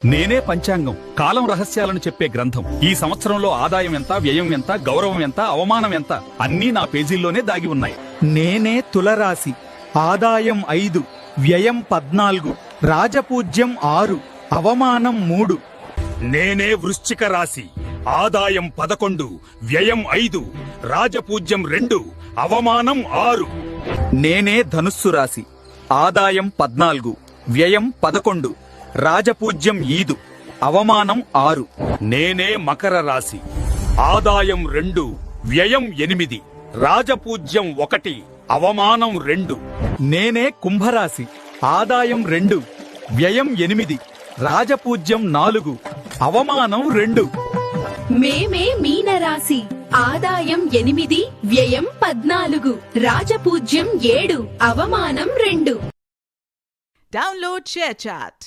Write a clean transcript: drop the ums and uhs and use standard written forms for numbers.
నేనే పంచాంగం, కాలం రహస్యాలను చెప్పే గ్రంథం. ఈ సంవత్సరంలో ఆదాయం ఎంత, వ్యయం ఎంత, గౌరవం ఎంత, అవమానం ఎంత అన్నీ నా పేజీల్లోనే దాగి ఉన్నాయి. నేనే తులరాశి, ఆదాయం 5, వ్యయం 14, రాజపూజ్యం 6, అవమానం 3. నేనే వృశ్చిక రాశి, ఆదాయం 11, వ్యయం 5, రాజపూజ్యం 2, అవమానం 6. నేనే ధనుస్సు రాశి, ఆదాయం 14, వ్యయం 11, రాజపూజ్యం 5, అవమానం 6. నేనే మకర రాశి, ఆదాయం 2, వ్యయం 8, రాజపూజ్యం 1, అవమానం 2. నేనే కుంభరాశి, ఆదాయం 2, వ్యయం 8, రాజపూజ్యం 4, అవమానం 2. మేమే మీనరాశి, ఆదాయం 8, వ్యయం 14, రాజపూజ్యం 7, అవమానం 2. Download ShareChat.